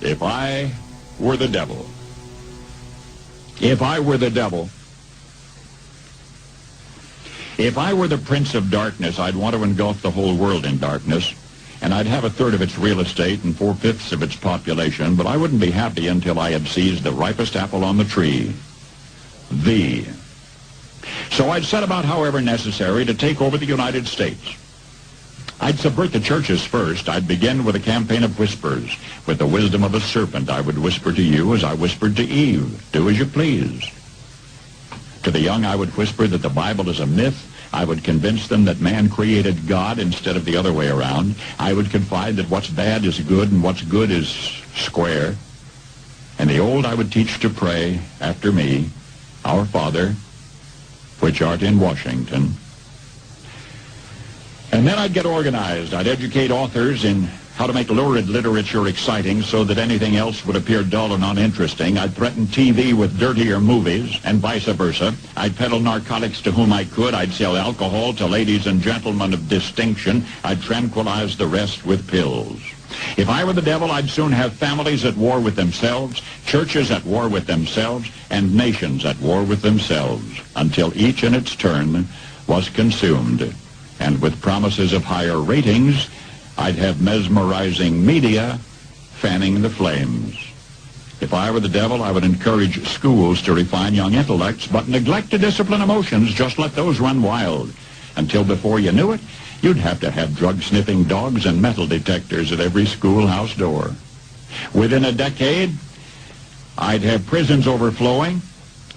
If I were the devil. If I were the devil. If I were the prince of darkness, I'd want to engulf the whole world in darkness, and I'd have a third of its real estate and 4/5 of its population, but I wouldn't be happy until I had seized the ripest apple on the tree. Thee. So I'd set about, however necessary, to take over the United States. I'd subvert the churches first. I'd begin with a campaign of whispers. With the wisdom of a serpent, I would whisper to you as I whispered to Eve, do as you please. To the young, I would whisper that the Bible is a myth. I would convince them that man created God instead of the other way around. I would confide that what's bad is good and what's good is square. And the old I would teach to pray after me, Our Father, which art in Washington. And then I'd get organized. I'd educate authors in how to make lurid literature exciting so that anything else would appear dull and uninteresting. I'd threaten TV with dirtier movies and vice versa. I'd peddle narcotics to whom I could. I'd sell alcohol to ladies and gentlemen of distinction. I'd tranquilize the rest with pills. If I were the devil, I'd soon have families at war with themselves, churches at war with themselves, and nations at war with themselves, until each in its turn was consumed. And with promises of higher ratings, I'd have mesmerizing media fanning the flames. If I were the devil, I would encourage schools to refine young intellects, but neglect to discipline emotions. Just let those run wild. Until before you knew it, you'd have to have drug-sniffing dogs and metal detectors at every schoolhouse door. Within a decade, I'd have prisons overflowing.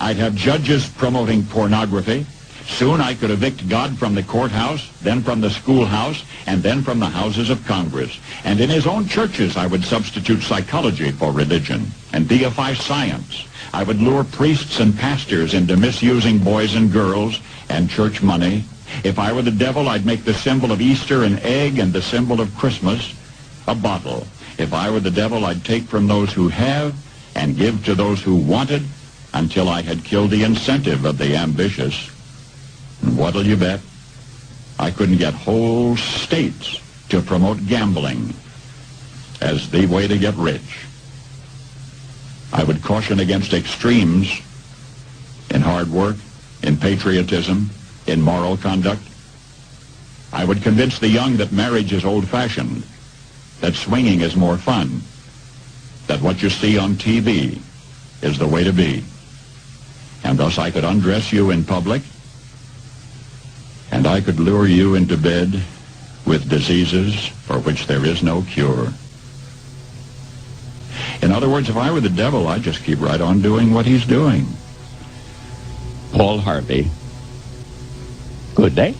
I'd have judges promoting pornography. Soon I could evict God from the courthouse, then from the schoolhouse, and then from the houses of Congress. And in his own churches, I would substitute psychology for religion and deify science. I would lure priests and pastors into misusing boys and girls and church money. If I were the devil, I'd make the symbol of Easter an egg and the symbol of Christmas a bottle. If I were the devil, I'd take from those who have and give to those who wanted until I had killed the incentive of the ambitious. And what'll you bet? I couldn't get whole states to promote gambling as the way to get rich. I would caution against extremes in hard work, in patriotism, in moral conduct. I would convince the young that marriage is old-fashioned, that swinging is more fun, that what you see on TV is the way to be. And thus I could undress you in public, and I could lure you into bed with diseases for which there is no cure. In other words, if I were the devil, I'd just keep right on doing what he's doing. Paul Harvey. Good day.